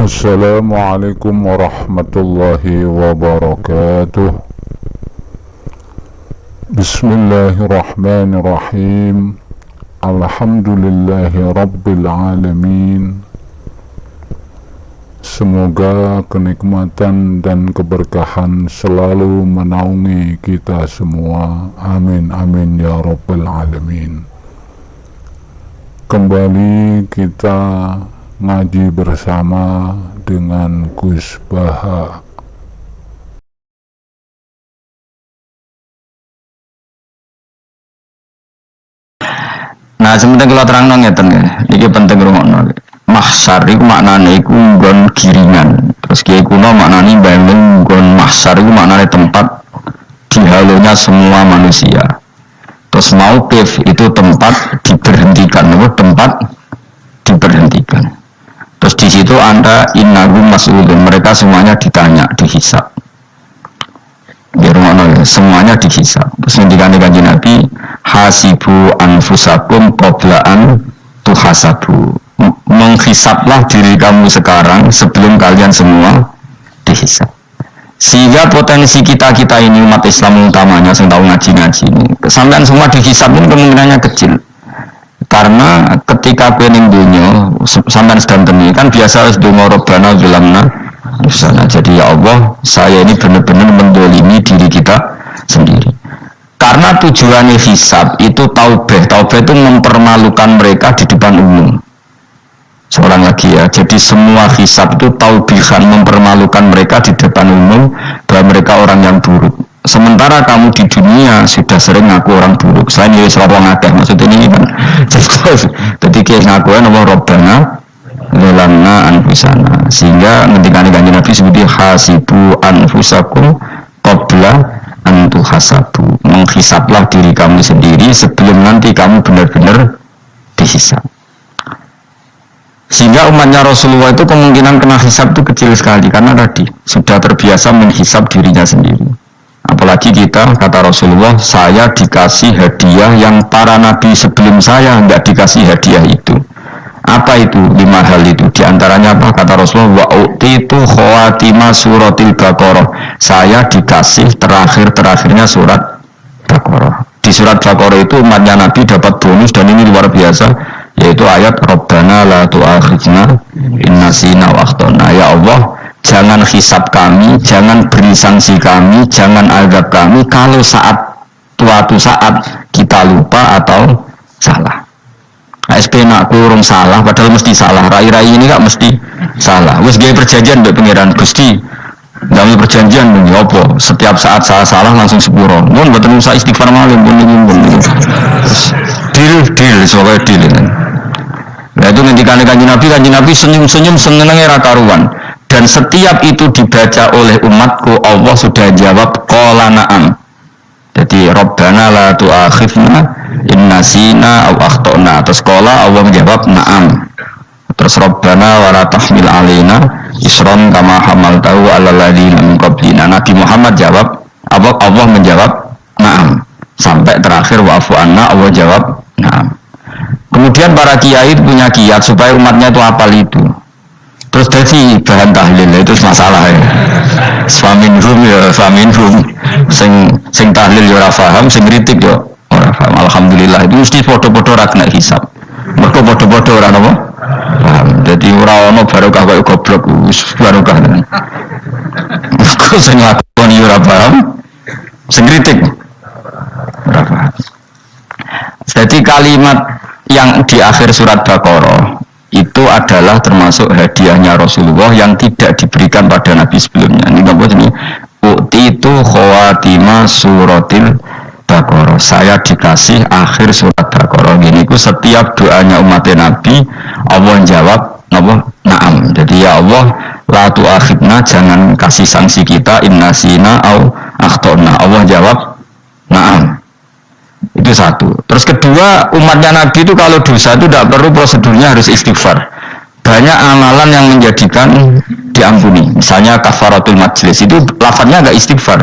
Assalamualaikum warahmatullahi wabarakatuh. Bismillahirrahmanirrahim. Alhamdulillahi rabbil alamin. Semoga kenikmatan dan keberkahan selalu menaungi kita semua. Amin amin ya rabbal alamin. Kembali kita ngaji bersama dengan Gus Baha. Nah, sementing kalau terang ngeten ya, ini penting rungokno. Mahsyar itu maknanya itu nggon giringan. Terus kiai kuno maknanya balung nggon mahsyar itu maknanya tempat dihalunya semua manusia. Terus mauqif itu tempat diberhentikan, tempat diberhentikan. Terus di situ Anda innahum mas'ulun, mereka semuanya ditanya, dihisab. Semuanya dihisab. Terus ngendikan Kanjeng Nabi, hasibu anfusakum qabla an tuhasabu. Menghisablah diri kamu sekarang sebelum kalian semua dihisab. Sehingga potensi kita ini umat Islam utamanya yang tahu ngaji-ngaji ini, sampean semua dihisab ini kemungkinannya kecil. Karena ketika pening dunia sampai sedang temi kan biasa sedang Rabbana zalamna anfusana. Jadi ya Allah, saya ini benar-benar mendolimi diri kita sendiri. Karena tujuannya hisab itu taubah itu mempermalukan mereka di depan umum. Seorang lagi ya, jadi semua hisab itu taubihan, mempermalukan mereka di depan umum bahwa mereka orang yang buruk. Sementara kamu di dunia sudah sering ngaku orang buruk. Selain ya selawang akeh, maksudnya ini kan jadi kayak ngakuan Allah Rabbana zalamna anfusana. Sehingga ketika Kanjeng Nabi sebut hasibu anfusakum qabla an tuhasabu. Menghisablah diri kamu sendiri sebelum nanti kamu benar-benar dihisab. Sehingga umatnya Rasulullah itu kemungkinan kena hisab itu kecil sekali karena tadi sudah terbiasa menghisab dirinya sendiri. Apalagi kita, kata Rasulullah, saya dikasih hadiah yang para nabi sebelum saya enggak dikasih hadiah itu. Apa itu? 5 hal itu. Di antaranya apa? Kata Rasulullah, wa'utitu khawatima suratil Baqarah. Saya dikasih terakhirnya surat Baqarah. Di surat Baqarah itu umatnya Nabi dapat bonus dan ini luar biasa, yaitu ayat Rabbana la tu'akhidna in nasina wa akhtana. Ya Allah, jangan hisab kami, jangan beri sanksi kami, jangan azab kami kalau suatu saat kita lupa atau salah. ASP nak kurung salah, padahal mesti salah. Rai-rai ini gak mesti salah. Wes gawe perjanjian mbek pangeran Gusti. Gawe perjanjian muni apa? Setiap saat salah langsung sepuro. Mun mboten usah istighfar malih pun. Deal soalnya deal. Nah itu ngendikane Kanjeng Nabi senyum-senyum senenge ra karuan. Dan setiap itu dibaca oleh umatku, Allah sudah jawab qala na'am. Jadi Rabbana la tu'akhidna in nasina aw akhtana. Terus qala Allah menjawab na'am. Terus Rabbana wa la tahmil alaina isran kama hamaltahu 'alal ladzina min qablina. Nabi Muhammad jawab, Allah menjawab na'am. Sampai terakhir wa'fu anna, Allah jawab na'am. Kemudian para kiai punya kiat supaya umatnya itu hafal itu. Terus jadi bahan tahlil itu masalah ya. Faminhum sing tahlil ya ora paham, sing kritik ya ora paham. Alhamdulillah itu mesti podo-podo ra kena hisab. Mergo podo-podo ora napa? Paham. Jadi ora ono barokah kaya goblok wis barokah. Kok sing lakoni ora paham, sing kritik ora paham. Jadi kalimat yang di akhir surat Baqarah itu adalah termasuk hadiahnya Rasulullah yang tidak diberikan pada Nabi sebelumnya. Ini apa ini? Utitu khawatima suratil Baqarah. Saya dikasih akhir surat Baqarah. Gini ku setiap doanya umat Nabi Allah jawab na'am. Jadi ya Allah, la tu'akhidna, jangan kasih sanksi kita innasina au akhtona. Allah jawab na'am. Itu satu. Terus kedua, umatnya Nabi itu kalau dosa itu tidak perlu prosedurnya harus istighfar. Banyak amalan yang menjadikan diampuni. Misalnya kafaratul majlis itu lafadznya agak istighfar.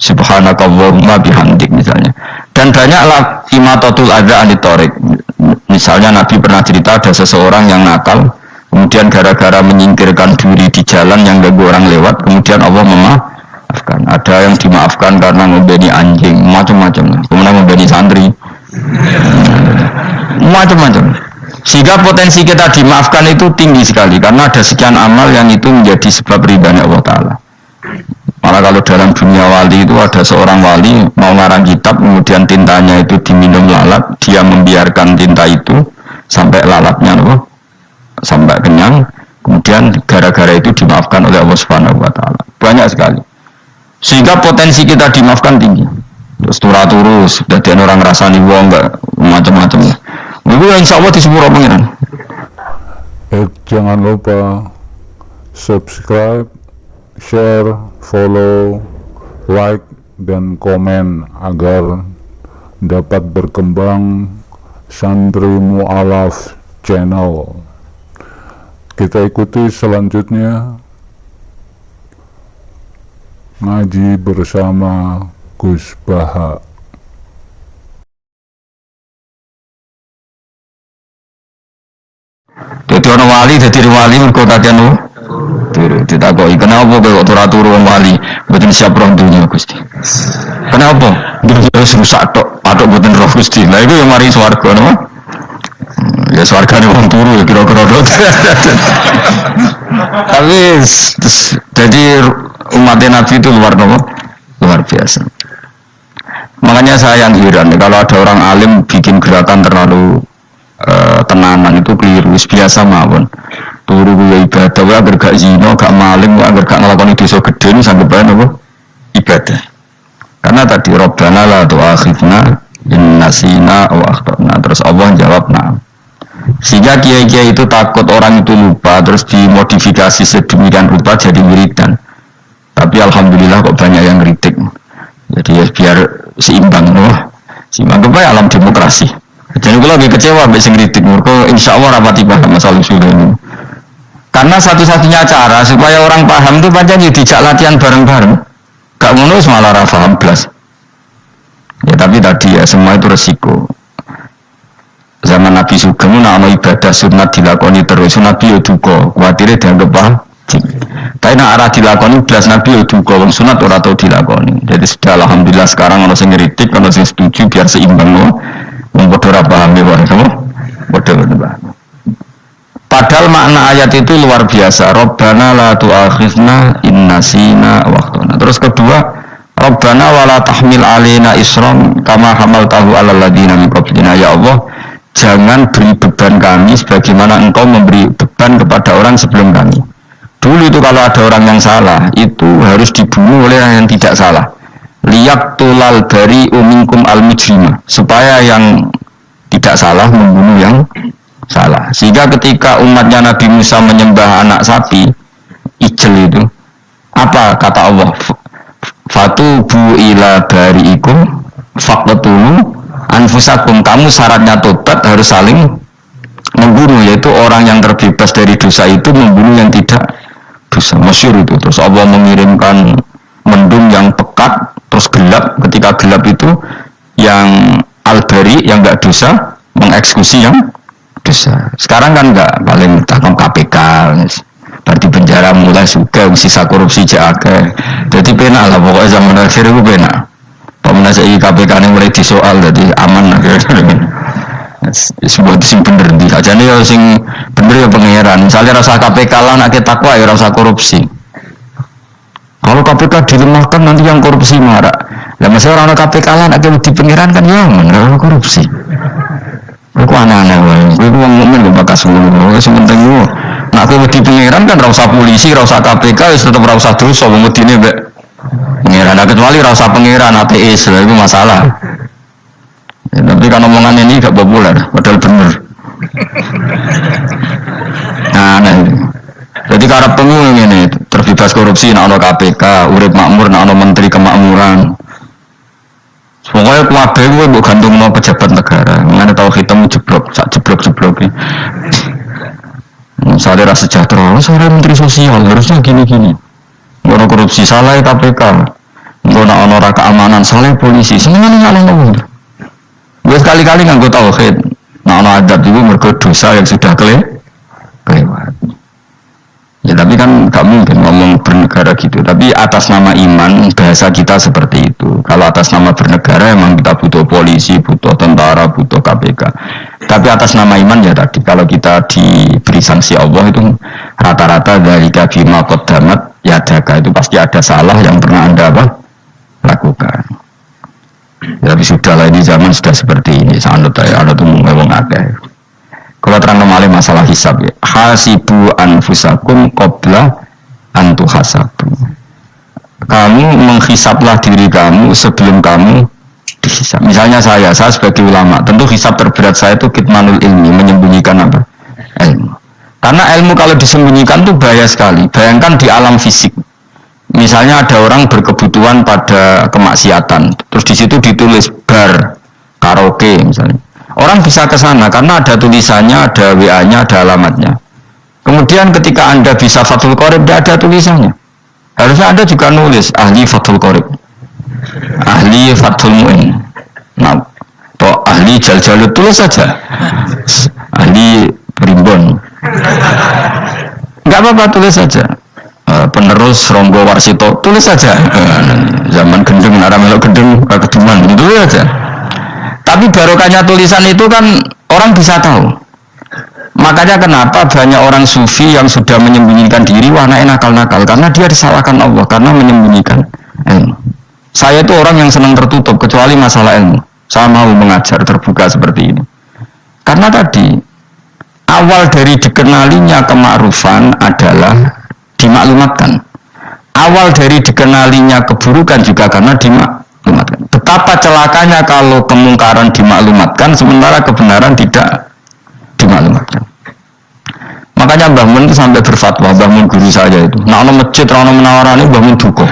Subhanakallahumma bihamdik misalnya. Dan banyak imatatul adza anit thoriq. Misalnya Nabi pernah cerita ada seseorang yang nakal Kemudian gara-gara menyingkirkan diri di jalan yang ganggu orang lewat, kemudian Allah memaafkan. Ada yang dimaafkan karena membeni anjing, macam-macam. Kemudian membeni santri, macam-macam. Sehingga potensi kita dimaafkan itu tinggi sekali karena ada sekian amal yang itu menjadi sebab ridhanya Allah Ta'ala. Malah kalau dalam dunia wali itu ada seorang wali mau ngarang kitab, kemudian tintanya itu diminum lalat, dia membiarkan tinta itu sampai lalatnya sampai kenyang, kemudian gara-gara itu dimaafkan oleh Allah Subhanahu wa Ta'ala. Banyak sekali. Sehingga potensi kita dimaafkan tinggi. Terus turus, jadi orang rasani wong enggak macam-macam. Itu insya Allah di sepuro pengiran. Jangan lupa subscribe, share, follow, like, dan komen agar dapat berkembang Santri Mu'alaf Channel. Kita ikuti selanjutnya ngaji bersama Gus Baha. Jadi orang wali mergo kakean turu ditakoki kenapa kok ora turu wong wali mboten siap roh dunya Gusti. Kenapa? Wis rusak tok, patok mboten roh Gusti. Lah iku yang mari swarga napa? Ya swargane wong turu ya kira-kira. Tapi jadi umat Nabi itu luar biasa. Makanya saya yang heran kalau ada orang alim bikin gerakan terlalu tenanan itu keliru, biasa mawon. Turu ya ibadah, agar gak zina, gak maling, agar gak ngelakoni dosa gede ini sampai bayar apa? Ibadah. Karena tadi Rabbana la tu'akhidna in nasina wa akhtana. Terus Allah jawab nah. Sehingga kiai-kiai itu takut orang itu lupa, terus dimodifikasi sedemikian rupa jadi wiridan. Tapi alhamdulillah kok banyak yang kritik. Jadi ya biar seimbang, seimbang kepada alam demokrasi. Jadi gue lagi kecewa sampai sing kritik, mereka insya Allah rapati paham masalah usul ini. Karena satu-satunya cara supaya orang paham itu pancen dijak latihan bareng-bareng. Gak ngono malah ra paham blas. Ya tapi tadi ya semua itu resiko. Zaman Nabi Sugeng ana ibadah sunat dilakoni terus Nabi yo duka, kuwatire dianggap wajib. Tapi nek ora dilakoni blas Nabi yo duka, wong sunat ora tau dilakoni. Jadi sudah alhamdulillah sekarang ana sing ngritik, ana sing setuju biar seimbang no. Wong padha ora paham ya padha paham. Padahal makna ayat itu luar biasa. Rabbana la tu'akhidna in nasina wa akhtana. Terus kedua, Rabbana wala tahmil alaina isran kama hamaltahu alal ladina min qablina. Ya Allah, jangan beri beban kami sebagaimana Engkau memberi beban kepada orang sebelum kami. Dulu itu kalau ada orang yang salah, itu harus dibunuh oleh orang yang tidak salah. Liyaqtulal bari'u minkum al-mujrima. Supaya yang tidak salah membunuh yang salah. Sehingga ketika umatnya Nabi Musa menyembah anak sapi ijel itu, apa kata Allah? Fatubu ila bari'ikum faqtulu anfusakum. Kamu syaratnya tobat harus saling membunuh, yaitu orang yang terbebas dari dosa itu membunuh yang tidak dosa. Masyhur itu. Terus Allah mengirimkan mendung yang pekat terus gelap. Ketika gelap itu yang al-bari yang enggak dosa mengeksekusi yang dosa. Sekarang kan enggak, paling takon KPK berarti penjara mulai suka sisa korupsi jake. Jadi penak lah pokoknya zaman akhir itu penak. Pemenang saya KPK ini mulai disoal jadi aman akhirnya. Sebuah sing bener di aja nih sing bener ya pengeran. Misalnya rasa KPK lah nak takwa ya rasa korupsi. Kalau KPK dilemahkan nanti yang korupsi marah. Lah masa orang KPK lah nak di pengeran kan ya mana korupsi. Aku aneh-aneh wae. Kowe wong mukmin kok bakas ngono. Wis penting yo. Nek kowe wedi pangeran kan ora usah polisi, ora usah KPK, wis tetep ora usah dosa wong wedine mbek pangeran. Kecuali ora usah pangeran ateis, itu masalah. Ya, tapi kan omongan ini gak populer, padahal bener. Nah, jadi karep pengu ngene, terbebas korupsi nek ana KPK, urip makmur nek ana menteri kemakmuran. Pokoknya kabeh kuwi mbok gantungno pejabat negara. Ngene tau hitam jeblok, sak jeblok-jebloke. Misalnya rasa sejahtera, saya menteri sosial harusnya gini-gini. Ngono korupsi salah KPK. Ngono ana keamanan salah polisi. Semuanya nyalahno. Wis kali-kali nganggo tauhid. Nah ana adab itu mergo dosa yang sudah lewat. Ya tapi kan gak mungkin ngomong bernegara gitu. Tapi atas nama iman bahasa kita seperti itu. Kalau atas nama bernegara emang kita butuh polisi, butuh tentara, butuh KPK. Tapi atas nama iman ya tadi kalau kita diberi sanksi Allah itu rata-rata dari bima qaddamat yadaka itu pasti ada salah yang pernah Anda lakukan. Ya, tapi sudah lah ini zaman sudah seperti ini. Sangat ada tuh ngomong akeh. Kalau terang kembali masalah hisab ya. Hasibu anfusakum qabla antu hasabu. Kamu menghisablah diri kamu sebelum kamu dihisab. Misalnya saya sebagai ulama, tentu hisab terberat saya itu kitmanul ilmi, menyembunyikan apa? Ilmu. Karena ilmu kalau disembunyikan itu bahaya sekali. Bayangkan di alam fisik. Misalnya ada orang berkebutuhan pada kemaksiatan, terus di situ ditulis bar, karaoke misalnya. Orang bisa ke sana karena ada tulisannya, ada WA-nya, ada alamatnya. Kemudian ketika Anda bisa Fathul Qorib, tidak ada tulisannya. Harusnya Anda juga nulis ahli Fathul Qorib, ahli Fathul Mu'in, nah, atau ahli Jal-Jalut, tulis saja. Ahli Primbon. Enggak apa-apa, tulis saja. Penerus Ronggo Warsito, tulis saja. Zaman gendeng, arah melok gendeng, keduman, tulis saja. Tapi barokahnya tulisan itu kan orang bisa tahu. Makanya kenapa banyak orang sufi yang sudah menyembunyikan diri warna nakal-nakal karena dia disalahkan Allah karena menyembunyikan ilmu. Saya itu orang yang senang tertutup kecuali masalah ilmu. Saya mau mengajar terbuka seperti ini. Karena tadi awal dari dikenalinya kemakrufan adalah dimaklumatkan. Awal dari dikenalinya keburukan juga karena dimaklumatkan. Betapa celakanya kalau kemungkaran dimaklumatkan sementara kebenaran tidak dimaklumatkan. Makanya Mbah Mun itu sampai berfatwa, Mbah Mun guru saya itu. Nah, ono masjid ono menarani Mbah Mun duka.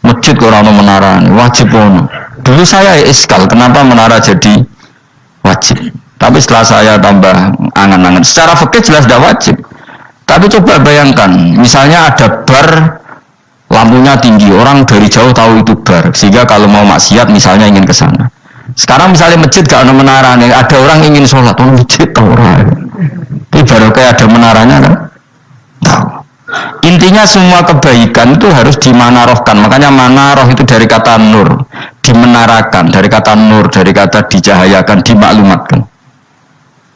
Masjid kok ono menarani, wajib ono. Dulu saya iskal kenapa menara jadi wajib. Tapi setelah saya tambah angan-angan, secara fikih jelas tidak wajib. Tapi coba bayangkan, misalnya ada bar lampunya tinggi, orang dari jauh tahu itu bar, sehingga kalau mau maksiat misalnya ingin ke sana. Sekarang misalnya masjid gak ada menara, ada orang ingin sholat, orang masjid tahu orang. Tapi baru kayak ada menaranya kan? Tahu. Intinya semua kebaikan itu harus dimanarohkan. Makanya manaroh itu dari kata nur, dimenarakan, dari kata nur, dari kata dicahayakan, dimaklumatkan.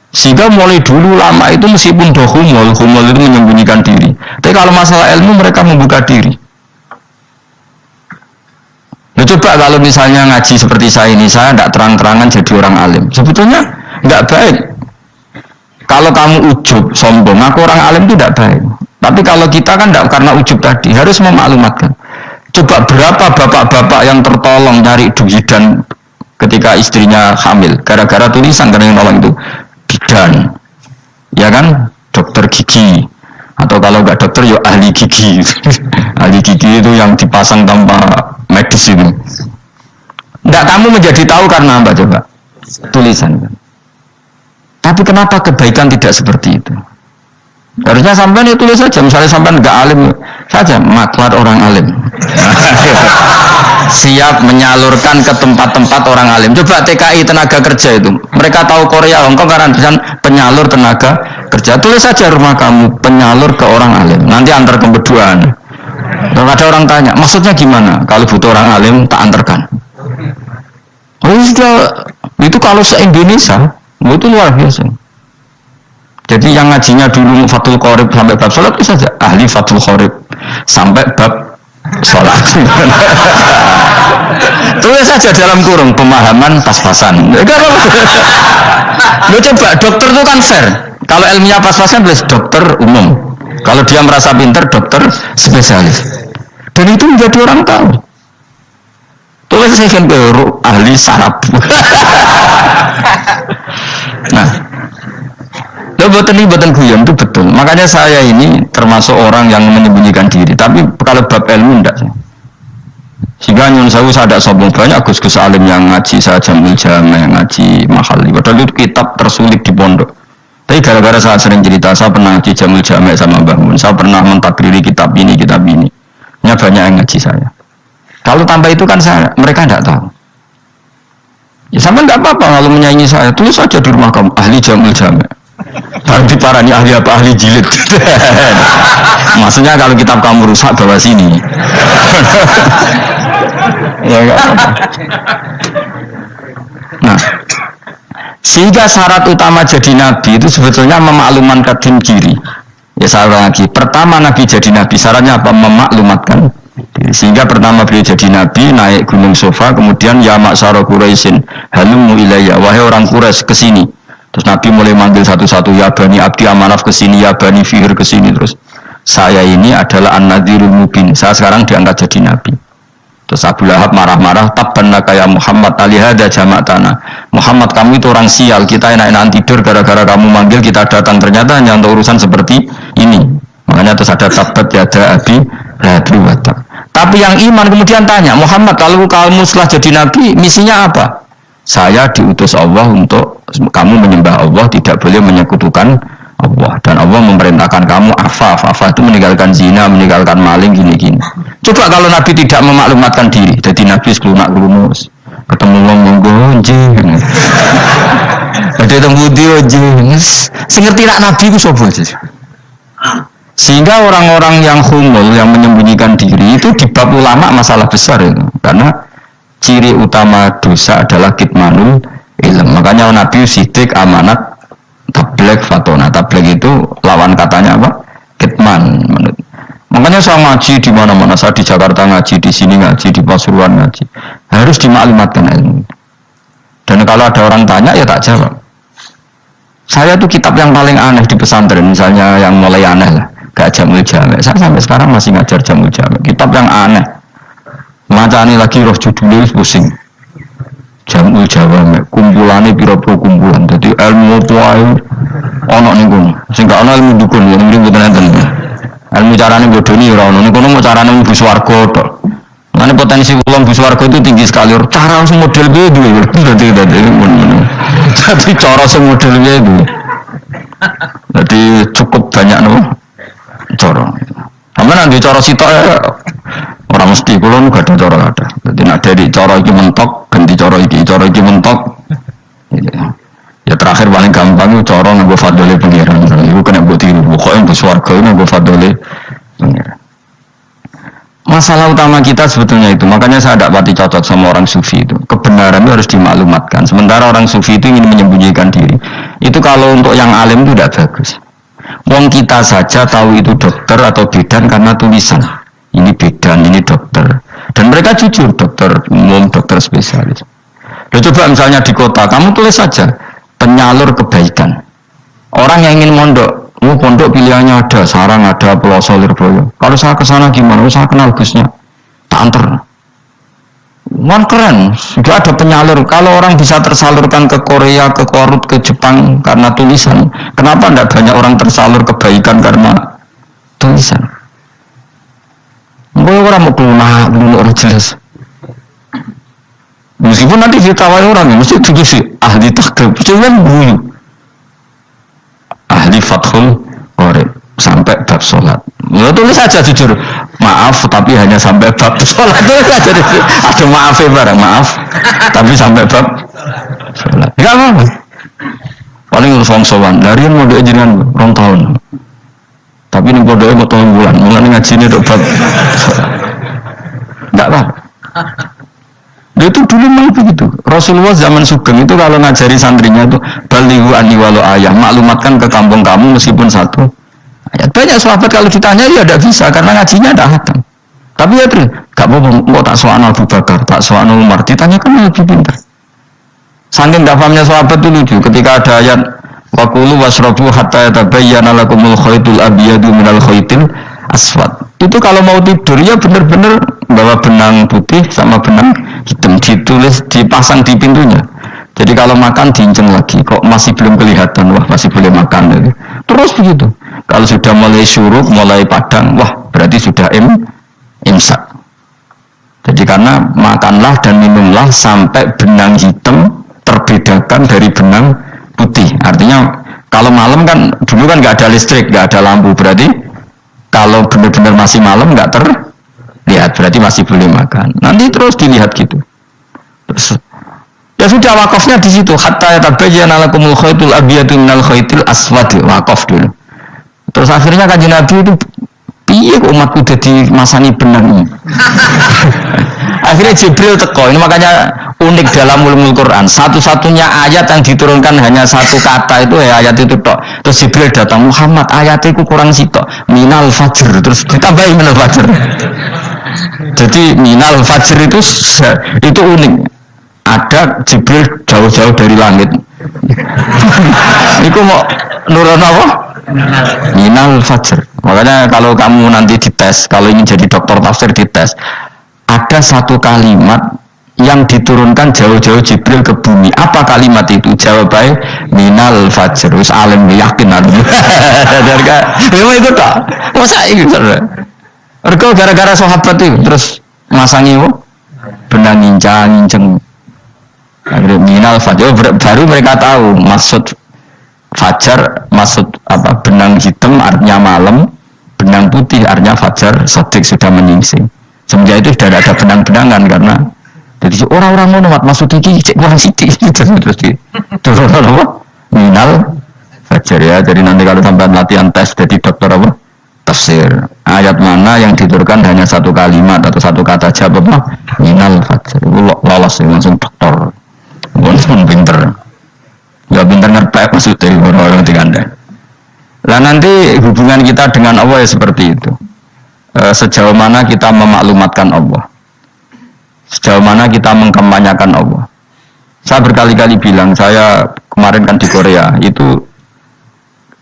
Sehingga mulai dulu lama itu meskipun humul itu menyembunyikan diri. Tapi kalau masalah ilmu mereka membuka diri. Ya coba kalau misalnya ngaji seperti saya ini, saya tidak terang-terangan jadi orang alim. Sebetulnya tidak baik. Kalau kamu ujub, sombong, aku orang alim itu tidak baik. Tapi kalau kita kan tidak karena ujub tadi, harus memaklumatkan. Coba berapa bapak-bapak yang tertolong dari duhidan ketika istrinya hamil, gara-gara tulisan karena yang nolong itu bidan, ya kan, dokter gigi. Atau kalau nggak dokter, ya ahli gigi. Ahli gigi itu yang dipasang tanpa medis itu. Nggak, kamu menjadi tahu karena apa coba? Tulisan. Tapi kenapa kebaikan tidak seperti itu? Harusnya sampean ya tulis saja. Misalnya sampean nggak alim saja, maklar orang alim. Siap menyalurkan ke tempat-tempat orang alim. Coba TKI tenaga kerja itu. Mereka tahu Korea, Hongkong karena penyalur tenaga kerja. Tulis saja rumah kamu penyalur ke orang alim. Nanti antar ke berduaan. Kalau ada orang tanya, maksudnya gimana? Kalau butuh orang alim, tak antarkan. Oh sudah, itu kalau se-Indonesia, itu luar biasa. Jadi yang ngajinya dulu Fathul Qorib sampai bab sholat itu saja ahli Fathul Qorib sampai bab sholat. Tulis saja dalam kurung pemahaman pas-pasan. Lo coba dokter itu kan fair. Kalau ilmunya pas-pasan tulis dokter umum. Kalau dia merasa pinter dokter spesialis. Dan itu menjadi orang tahu. Tulis saya kan ahli saraf. Nah, lo buatan guyon itu betul. Makanya saya ini termasuk orang yang menyembunyikan diri. Tapi kalau bab ilmu enggak. Sehingga nyun saya tidak sombong, banyak gus-gus alim yang ngaji saya Jamul Jami, yang ngaji Mahali. Padahal itu kitab tersulit di pondok. Tapi gara-gara saya sering cerita, saya pernah ngaji Jamul Jami sama Mbah Mun. Saya pernah mentakriri kitab ini. Nya banyak yang ngaji saya. Kalau tanpa itu kan mereka tidak tahu. Ya sama tidak apa-apa kalau menyanyi saya. Tulis saja di rumah kamu ahli Jamul Jami. Nanti parani ahli apa ahli jilid. Maksudnya kalau kitab kamu rusak bawa sini. Ya enggak apa-apa. Nah, sehingga syarat utama jadi nabi itu sebetulnya memaklumatkan diri. Ya saya ulang lagi. Pertama nabi jadi nabi syaratnya apa? Memaklumatkan diri. Sehingga pertama beliau jadi nabi naik gunung Sofa, kemudian ya maksara Quraisyin halumu ilayya, wahai orang Quraisy kesini. Terus nabi mulai manggil satu-satu, ya bani abdi amanaf kesini, ya bani fihir kesini. Terus saya ini adalah an-nadhirul mubin, saya sekarang diangkat jadi nabi. Terus Abu Lahab marah-marah, tabbannaka ya Muhammad alihada jama'tana. Muhammad kamu itu orang sial, kita enak-enakan tidur gara-gara kamu manggil kita datang, ternyata hanya untuk urusan seperti ini. Makanya terus ada tabbat yada abi lahab watab. Tapi yang iman kemudian tanya, Muhammad kalau kamu setelah jadi nabi misinya apa? Saya diutus Allah untuk kamu menyembah Allah, tidak boleh menyekutukan Allah, dan Allah memerintahkan kamu afaf itu meninggalkan zina, meninggalkan maling, gini-gini. Coba kalau Nabi tidak memaklumatkan diri, jadi Nabi sekelunak-kelumus ketemu wong monggo anjing. Ada temu dia anjing. Sing ngerti nak Nabi ku sapa aja. Sehingga orang-orang yang humul, yang menyembunyikan diri itu di bab ulama masalah besar itu. Karena ciri utama dosa adalah kitmanul ilm. Makanya Nabi sidik amanat tablek fatona. Tablek itu lawan katanya apa? Kitman. Makanya saya ngaji di mana-mana, saya di Jakarta ngaji, di sini ngaji, di Pasuruan ngaji. Harus dimaklumatkan ilmu. Dan kalau ada orang tanya ya tak jawab. Saya tuh kitab yang paling aneh di pesantren, misalnya yang mulai aneh lah, gak Jamul Jami. Saya sampai sekarang masih ngajar Jamul Jami. Kitab yang aneh. Macane lagi roh judulnya pusing. Jamul Jami, kumpulannya piro-piro kumpulan. Jadi ilmu tuai ono ning kono. Sing gak ono ilmu dukun, yang mriki mboten enten. Ilmu carane bodoni ora ono. Ning kono mau carane mlebu swarga tok. Mane potensi wong mlebu swarga itu tinggi sekali. Cara sing model piye duwe. Jadi cara sing model piye duwe. Jadi cukup banyak nopo cara. Sampe nang cara sitok ora mesti kula nu gak ada cara ada. Dadi nek dari cara iki mentok ganti cara iki mentok. Ya terakhir paling gampang itu cara nggo fadole pengiran. Iku kena mbok tiru pokoke mbok swarga nggo fadole pengiran. Masalah utama kita sebetulnya itu. Makanya saya tidak pati cocok sama orang sufi itu. Kebenaran itu harus dimaklumatkan. Sementara orang sufi itu ingin menyembunyikan diri. Itu kalau untuk yang alim itu tidak bagus. Wong kita saja tahu itu dokter atau bidan karena tulisan. Ini bidan, ini dokter. Dan mereka jujur, dokter umum, dokter spesialis. Lalu coba misalnya di kota, kamu tulis saja penyalur kebaikan. Orang yang ingin mondok, pondok pilihannya ada, Sarang ada, Peloso, Lirboyo. Kalau saya ke sana gimana? Saya kenal busnya, tak antar. Wah keren, sudah ada penyalur. Kalau orang bisa tersalurkan ke Korea, ke Korut, ke Jepang karena tulisan, kenapa tidak banyak orang tersalur kebaikan karena tulisan? Mungkin orang mau keluar, orang jelas. Meskipun nanti ditawai orang, mesti tujuh sih ahli takrib, cuman bunyi ahli fathul qorib sampai bab sholat. Ya tulis saja jujur, maaf tapi hanya sampai bab sholat. Tulis saja ada maafnya barang maaf, tapi sampai bab sholat. Enggak apa-apa. Paling urus wong sowan, dari mau dia jenengan 2 tahun. Tapi ini bodohnya mau 3 bulan, mulai ngaji ini udah bab sholat. Enggak apa-apa. Itu dulu memang begitu. Rasulullah zaman Sugeng itu kalau ngajari santrinya itu balighu anni walau ayah, maklumatkan ke kampung kamu meskipun 1 ayat. Banyak sahabat kalau ditanya ya tidak bisa karena ngajinya tidak hatam. Tapi ya terus, gak mau tak soal Abu Bakar, tak soal Umar, ditanyakan lebih pintar. Saking tidak pahamnya sahabat itu lucu. Ketika ada ayat waqulu wasrabu hatta yatabayyana lakumul khaytul abyadu minal khaytil aswad. Itu kalau mau tidur ya benar-benar bawa benang putih sama benang hitam, ditulis dipasang di pintunya. Jadi kalau makan diinceng lagi, kok masih belum kelihatan, wah masih boleh makan. Jadi. Terus begitu. Kalau sudah mulai syuruk, mulai padang, wah berarti sudah imsak. Jadi karena makanlah dan minumlah sampai benang hitam terbedakan dari benang putih. Artinya kalau malam kan dulu kan nggak ada listrik, nggak ada lampu, berarti kalau benar-benar masih malam nggak terlihat, berarti masih boleh makan. Nanti terus dilihat gitu. Terus Ya sudah wakafnya di situ. Hatta yatabayyana lakumul khaitul abyadu minal khaitil aswad, wakaf dulu. Terus akhirnya Kanjeng Nabi itu piye umatku dadi masani benang. Akhirnya Jibril teko. Ini makanya unik dalam ulumul Quran. Satu-satunya ayat yang diturunkan hanya satu kata itu ya ayat itu tok. Terus Jibril datang, Muhammad ayat itu kurang sitok. Minal fajr. Terus ditambahin minal fajr. Jadi minal fajr itu unik. Ada Jibril jauh-jauh dari langit. Iku mau nurun apa? Minal fajr. Makanya kalau kamu nanti dites, kalau ingin jadi dokter tafsir dites, ada satu kalimat yang diturunkan jauh-jauh Jibril ke bumi. Apa kalimat itu? Jawabannya minal fajr. Wis alim yakin anu. Memang itu tak. Masa itu Mergo gara-gara sahabat itu terus masangi benang ngincang. Akhirnya minal fajr baru mereka tahu maksud fajar, maksud apa, benang hitam artinya malam, benang putih artinya fajar sodik sudah menyingsing. Semenjak itu sudah ada benang-benangan karena jadi orang-orang mau maksud ini cek kurang sidik terus turun apa minal fajar ya. Jadi nanti kalau sampai latihan tes jadi dokter apa tafsir, ayat mana yang diturunkan hanya satu kalimat atau satu kata jawab apa minal fajar, lolos langsung dokter. Pun pinter. Ya pintar ngerti maksudnya orang-orang di Anda. Nah nanti hubungan kita dengan Allah ya seperti itu. Sejauh mana kita memaklumatkan Allah, sejauh mana kita mengkampanyakan Allah. Saya berkali-kali bilang, saya kemarin kan di Korea itu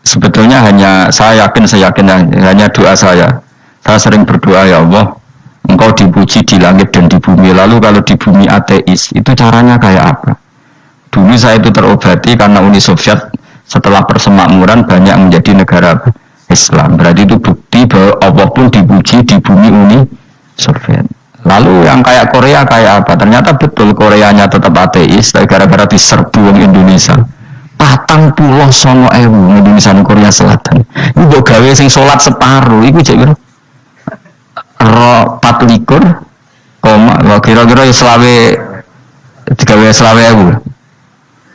sebetulnya hanya saya yakin hanya doa saya. Saya sering berdoa, ya Allah, Engkau dipuji di langit dan di bumi. Lalu kalau di bumi ateis itu caranya kayak apa? Dulu saya itu terobati karena Uni Soviet setelah persemakmuran banyak menjadi negara Islam. Berarti itu bukti bahwa Allah pun dipuji di bumi Uni Soviet. Lalu yang kayak Korea kayak apa? Ternyata betul Koreanya tetap ateis, tapi gara-gara diserbu orang Indonesia. 49.000 Indonesia dan Korea Selatan. Ibu gawe sing sholat separuh, ibu cek kira 24, kira-kira selawe digawe selawe aku.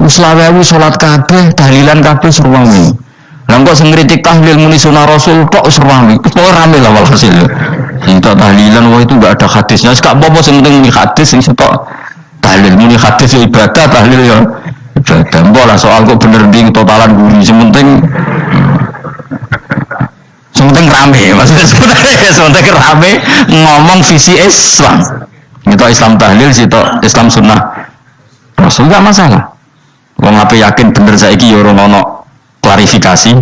Selawe sholat kabeh, tahlilan kabeh surwangi. Lah kok sing ngritik tahlil muni sunah Rasul tok surwangi. Kok rame lah walhasil. Cinta tahlilan wah itu enggak ada hadisnya. Sak apa sing penting muni hadis sing tok tahlil muni hadis ya ibadah, tahlil ya ibadah. Mbok lah soal kok bener ndi totalan guri sing penting rame. Maksudnya sebenarnya rame ngomong visi Islam. Itu Islam tahlil sitok Islam sunnah Rasul enggak masalah. Wong ape yakin bener saiki ya ora ono klarifikasi.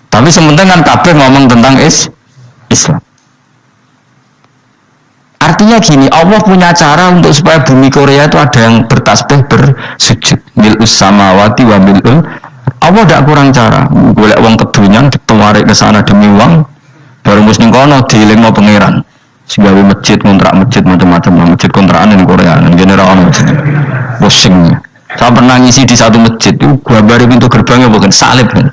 Tapi sementing kan kabeh ngomong tentang Islam. Artinya gini, Allah punya cara untuk supaya bumi Korea itu ada yang bertasbih bersujud. Mil'us samawati wa mil'ul. Allah tidak kurang cara. Golek wong kedunyan ditawarik ke sana demi uang, baru mesti kono dielingno pangeran. Sehingga masjid kontrak masjid macam-macam, masjid kontrakan di Korea, dan general masjid. Pusing. Saya pernah ngisi di satu masjid itu, gambar pintu gerbangnya bukan salib kan.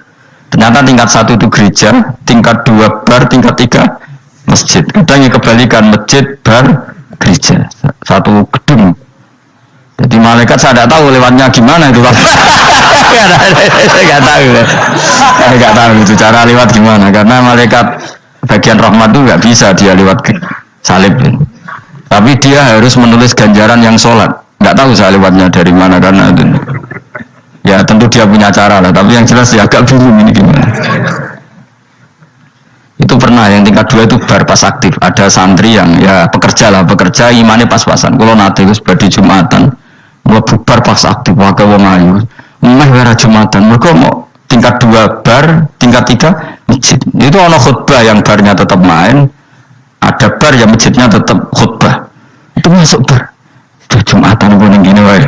Ternyata tingkat 1 itu gereja, tingkat 2 bar, tingkat 3 masjid. Kadang kebalikan masjid, bar, gereja, satu gedung. Jadi malaikat saya tidak tahu lewatnya gimana itu. Saya nggak tahu itu cara lewat gimana, karena malaikat bagian rahmat itu nggak bisa dia lewat salib. Tapi dia harus menulis ganjaran yang sholat. Nggak tahu saya lewatnya dari mana karena itu. Ya tentu dia punya cara lah, tapi yang jelas dia agak bingung ini gimana. Itu pernah yang tingkat 2 itu bar pas aktif. Ada santri yang ya pekerja imannya pas-pasan. Kalau nanti itu sebagai Jumatan, mau bubar pas aktif wae wong ayu. Meh ora Jumatan, mereka mau tingkat 2 bar, tingkat 3 masjid. Itu ono khutbah yang barnya tetap main, ada bar yang masjidnya tetap khutbah. Itu masuk bar. Jumatan pun yang gini wae.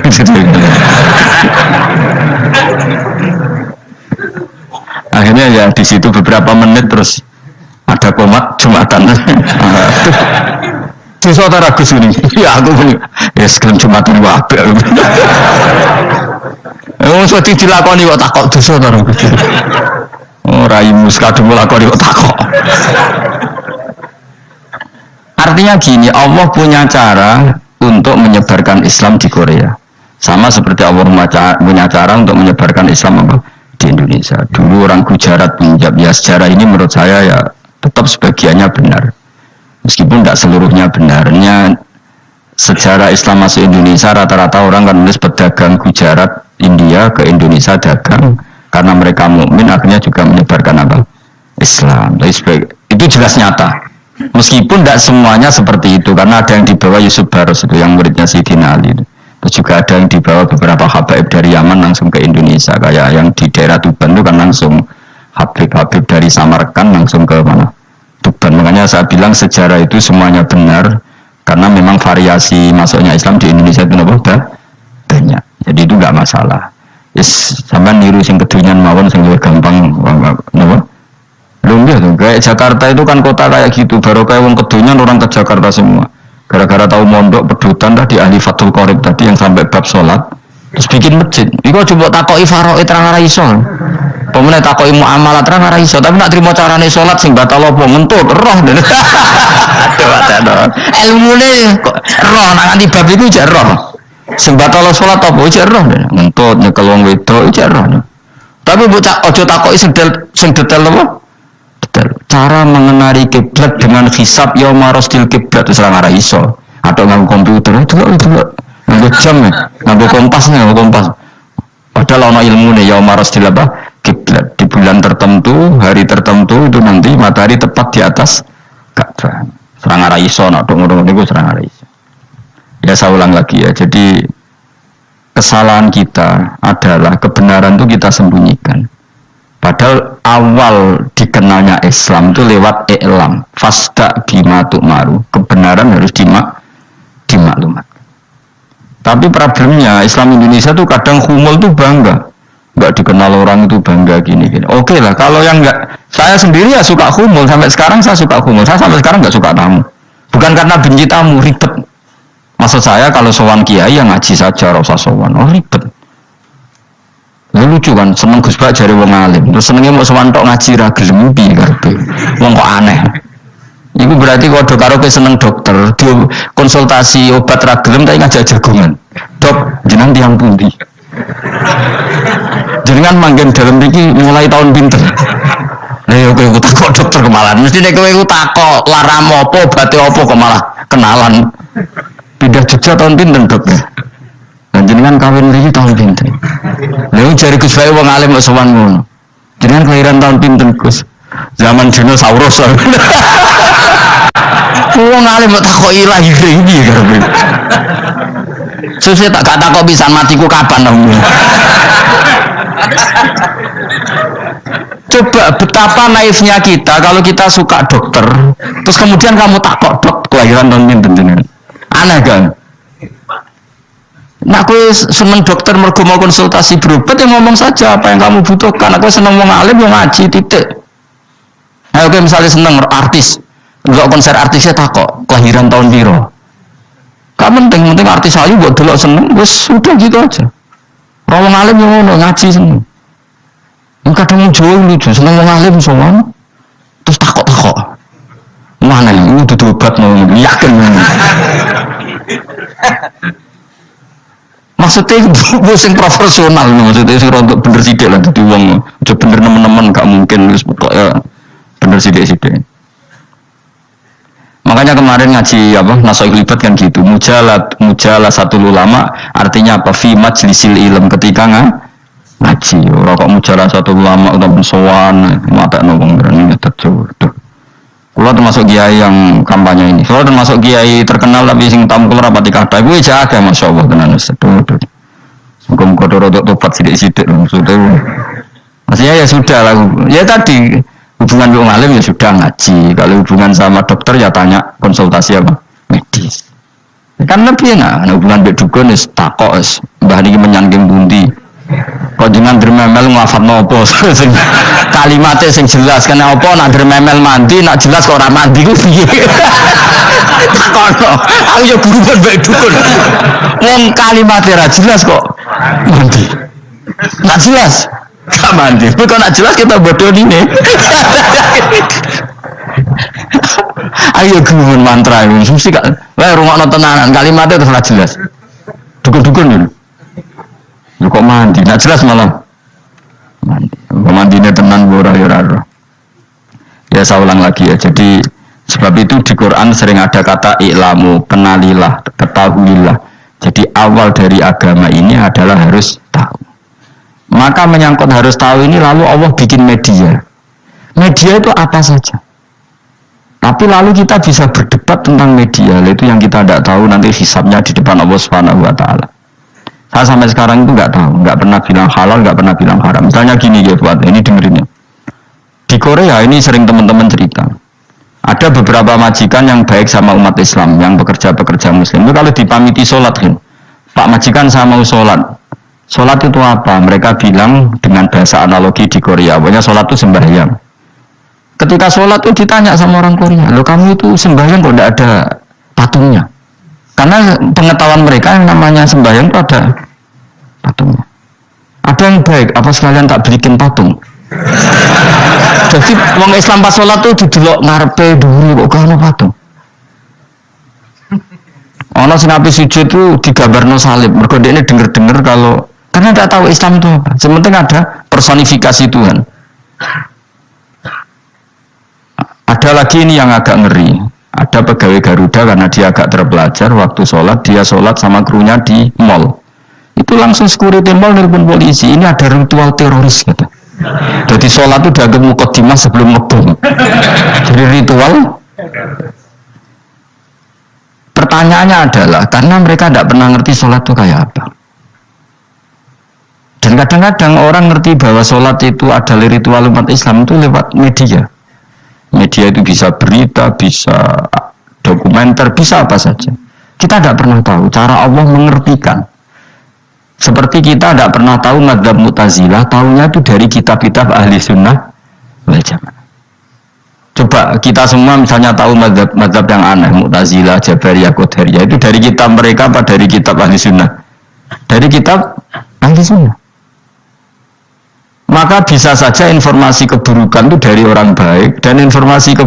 Akhirnya ya di situ beberapa menit terus ada komat Jumatan. Dosa ta ragus ini. Ya aku punya. Ya sekarang Jumatan wae. Mesti dilakoni kok takok dosa ta ragus. Ora imus kadung lakoni kok takok. Artinya gini, Allah punya cara untuk menyebarkan Islam di Korea. Sama seperti Allah punya cara untuk menyebarkan Islam apa di Indonesia. Dulu orang Gujarat, Punjab, ya sejarah ini menurut saya ya tetap sebagiannya benar. Meskipun tidak seluruhnya benarnya sejarah Islam masuk Indonesia rata-rata orang kan nulis pedagang Gujarat, India ke Indonesia dagang karena mereka mukmin akhirnya juga menyebarkan apa? Islam. Itu jelas nyata. Meskipun tidak semuanya seperti itu karena ada yang dibawa Yusuf Baros itu yang muridnya Sayyidina Ali. Terus juga ada yang dibawa beberapa habaib dari Yaman langsung ke Indonesia kayak yang di daerah Tuban itu kan langsung habib-habib dari Samarkand langsung ke mana? Tuban. Makanya saya bilang sejarah itu semuanya benar karena memang variasi masuknya Islam di Indonesia itu banyak. Jadi itu nggak masalah. Yes, sampai niru sing kedunyan mawon sing luwih gampang napa? Lho tuh kayak Jakarta itu kan kota kayak gitu, baru kayak wong kedunyan orang ke Jakarta semua. Gara-gara tahu mondok pedutan tadi ahli Fathul Qorib tadi yang sampai bab sholat terus bikin masjid. Iku coba takoki faraid terang ora iso. Pemene takoki muamalah terang ora iso, tapi nak trimo carane sholat sing batal apa ngentut roh. Aduh, ilmune kok roh nak nganti bab iku jek roh. Sing batal sholat apa jek roh ngentut nyekel wong wedok jek roh. Tapi bocah aja takoki sing detail apa? Cara mengenali kiblat dengan hisab yauma rasdil kiblat itu serang arah iso atau nganggo komputer itu nganggo jam nganggo kompas padahal ana ilmune yauma rasdil apa kiblat di bulan tertentu hari tertentu itu nanti matahari tepat di atas Ka'bah serang arah iso nak ngono niku serang arah iso. Ya saya ulang lagi ya, jadi kesalahan kita adalah kebenaran itu kita sembunyikan. Padahal awal dikenalnya Islam itu lewat i'lam, fasda bima tu'maru. Kebenaran harus dimaklumat. Tapi problemnya Islam Indonesia tuh kadang humul tuh bangga, nggak dikenal orang itu bangga gini. Oke lah, kalau yang nggak, saya sendiri ya suka humul. Sampai sekarang saya suka humul. Saya sampai sekarang nggak suka tamu. Bukan karena benci tamu, ribet. Maksud saya kalau sowan kiai yang ngaji saja, rasa sowan, ribet. Ya lucu kan, seneng Gus Bak jare wong alim. Terus senenge mau sowan tok ngaji ra gelem piye karepe. Wong kok aneh. Iku berarti kalau karo seneng dokter, dia konsultasi obat ra gelem tapi ngajak jagongan. Dok, jenengan tiyang pundi? Jenengan manggen dalem iki mulai tahun pinten? Lah yo kowe takok dokter kemalan. Mesti nek kowe takok laram apa, obate apa kok malah kenalan. Pindah Jogja tahun pinten, Dok? Dan jenengan kawin lagi tahun pinten. Lalu jari Gus Bayu wong alim kok sowan ngono. Jenengan kelahiran tahun pinten, Gus? Zaman dinosaurus. Wong alim kok takoki lahir iki karepe. Susah tak takok pisan matiku kapan dong. Coba betapa naifnya kita kalau kita suka dokter, terus kemudian kamu takok dok kelahiran tahun pinten jenengan. Aneh kan? Nah, aku seneng dokter mergo mau konsultasi berobat yang ngomong saja apa yang kamu butuhkan. Aku seneng wong alim yang ngaji titik. Nah, oke misalnya seneng artis, nggak konser artisnya takok kelahiran tahun piro. Gak penting artis ayu buat delok seneng, wes sudah gitu aja. Wong alim yang ngono ngaji seneng. Yang kadang jauh lucu, seneng wong alim sowan, terus takok. Mana ini udah obat mau yakin. Maksudnya sing profesional, maksudnya sing rontok bener sidik lah jadi uang, udah bener nemen-nemen gak mungkin pokoknya bener sidik-sidik. Makanya kemarin ngaji apa Nasoik Libat kan gitu, mujalah satu ulama artinya apa? Fi majlisil ilm ketika ngaji, rokok mujalah satu ulama udah bersowan, mata nongong berani terjauh. Kalau termasuk kiai yang kampanye ini, kalau termasuk kiai terkenal tapi sing tamu keluar rapati kada, gue jaga masya Allah tenan seduh. Muka-muka dorot topat sidik-sidik maksudnya. Maksudnya ya sudah lah, ya tadi hubungan dengan alim ya sudah ngaji. Kalau hubungan sama dokter ya tanya konsultasi apa medis. Kan lebih enak, hubungan bedukun is takok is mbah niki menyangking bundi. Kok jangan dermemel ngafat nopo kalimatnya sing jelas karena apa nak dermemel mandi nak jelas kok ora mandi ku piye takono aku ya berubah bae dukun wong kalimatnya ra jelas kok mandi nak jelas gak mandi kok nak jelas kita bodoh ini ayo gumun mantra mesti gak wae rungokno tenanan kalimatnya terus ra jelas dukun-dukun lho Lu kok mandi? Nah jelas malah mandi. Mandinya tenan ora ya ora. Ya saya ulang lagi ya. Jadi sebab itu di Quran sering ada kata i'lamu, kenalilah, ketahuilah. Jadi awal dari agama ini adalah harus tahu. Maka menyangkut harus tahu ini lalu Allah bikin media. Media itu apa saja. Tapi lalu kita bisa berdebat tentang media. Itu yang kita tidak tahu nanti hisabnya di depan Allah Subhanahu wa taala. Saya sampai sekarang itu nggak tahu, nggak pernah bilang halal, nggak pernah bilang haram. Misalnya gini ya buat ini dengerin ya. Di Korea ini sering teman-teman cerita. Ada beberapa majikan yang baik sama umat Islam, yang pekerja-pekerja Muslim. Itu kalau dipamiti sholat, kan? Pak majikan saya mau sholat. Sholat itu apa? Mereka bilang dengan bahasa analogi di Korea. Pokoknya sholat itu sembahyang. Ketika sholat itu ditanya sama orang Korea, loh kamu itu sembahyang kok tidak ada patungnya? Karena pengetahuan mereka yang namanya sembahyang itu ada patungnya. Ada yang baik, apa sekalian tak belikin patung? Jadi orang Islam pas sholat itu didelok ngarepe dulu kok kana patung. Ono sing ape sujud itu digambarno salib. Mergo dekne denger-denger kalau karena tidak tahu Islam itu apa. Sementing ada personifikasi Tuhan. Ada lagi ini yang agak ngeri. Ada pegawai Garuda karena dia agak terpelajar waktu sholat dia sholat sama krunya di mall. Itu langsung security mall nelpon polisi. Ini ada ritual teroris gitu. Jadi sholat itu dianggap mukadimah sebelum ngebom. Jadi ritual. Pertanyaannya adalah karena mereka tidak pernah ngerti sholat itu kayak apa. Dan kadang-kadang orang ngerti bahwa sholat itu adalah ritual umat Islam itu lewat media. Media itu bisa berita, bisa dokumenter, bisa apa saja. Kita tidak pernah tahu cara Allah mengertikan. Seperti kita tidak pernah tahu madzhab Mu'tazilah, tahunya itu dari kitab-kitab ahli sunnah wal jamaah. Coba kita semua misalnya tahu madzhab yang aneh, Mu'tazilah, Jabariyah, Qadariyah, itu dari kitab mereka apa dari kitab ahli sunnah? Dari kitab ahli sunnah. Maka bisa saja informasi keburukan itu dari orang baik dan informasi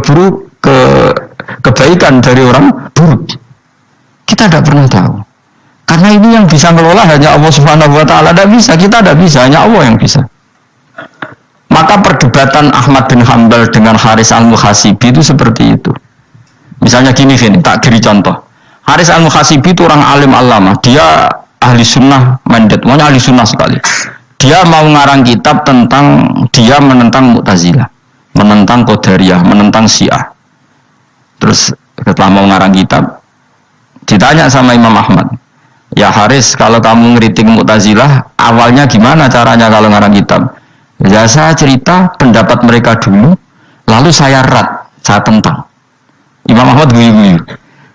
kebaikan dari orang buruk. Kita tidak pernah tahu. Karena ini yang bisa ngelola hanya Allah Subhanahu wa taala, tidak bisa, kita tidak bisa, hanya Allah yang bisa. Maka perdebatan Ahmad bin Hanbal dengan Haris al-Muhasibi itu seperti itu. Misalnya gini, tak beri contoh. Haris al-Muhasibi itu orang alim alama, dia ahli sunnah mandat, pokoknya ahli sunnah sekali. Dia mau ngarang kitab tentang dia menentang Mu'tazilah, menentang Qadariyah, menentang Syiah. Terus setelah mau ngarang kitab, ditanya sama Imam Ahmad, ya Haris, kalau kamu ngeritik Mu'tazilah, awalnya gimana caranya kalau ngarang kitab? Ya saya cerita pendapat mereka dulu, lalu saya saya tentang. Imam Ahmad guyu-guyu.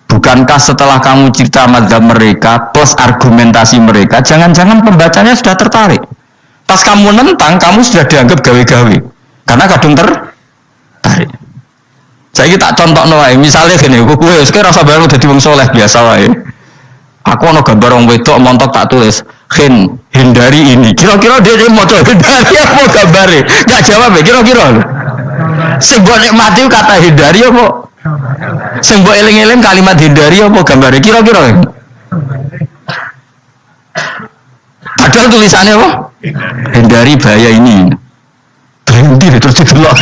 Bukankah setelah kamu cerita mazhab mereka plus argumentasi mereka, jangan-jangan pembacanya sudah tertarik? Pas kamu nentang, kamu sudah dianggap gawe-gawe. Karena kadung tertarik. Saya tak contoh wae, misalnya gini, gue sekarang rasa baru jadi wong soleh biasa wae. Aku ono gambar wong wedok montok tak tulis, hindari ini. Kira-kira dia mau hindari apa gambare? Enggak jawab ya, kira-kira. Sing mbok nikmati kata hindari apa? Sing mbok eling-eling kalimat hindari apa gambare? Kira-kira. Padahal tulisannya apa? Hindari bahaya ini. Berhenti terus didelok.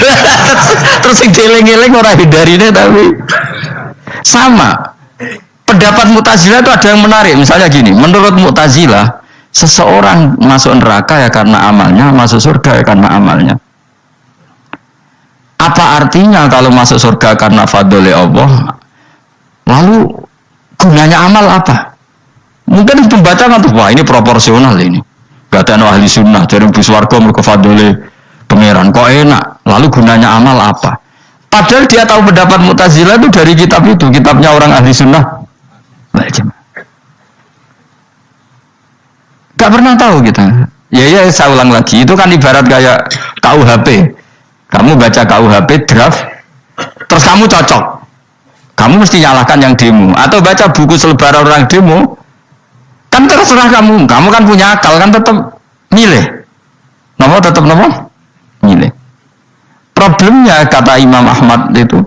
Terus sing dieling-eling ora hindarine tapi sama. Pendapat Mu'tazilah itu ada yang menarik. Misalnya gini, menurut Mu'tazilah seseorang masuk neraka ya karena amalnya, masuk surga ya karena amalnya. Apa artinya kalau masuk surga karena fadhole Allah? Lalu gunanya amal apa? Mungkin pembaca kan tuh, wah ini proporsional ini. Gak ada ahli sunnah, jadi bus warga mereka fadhole pangeran kok enak. Lalu gunanya amal apa? Padahal dia tahu pendapat Mu'tazilah itu dari kitab itu, kitabnya orang ahli sunnah. Gak pernah tahu kita. Ya saya ulang lagi, itu kan ibarat kayak KUHP. Kamu baca KUHP draft, terus kamu cocok. Kamu mesti nyalahkan yang demo. Atau baca buku selebaran orang demo, kan terserah kamu kan punya akal, kan tetap milih. Tetap milih. Problemnya kata Imam Ahmad itu,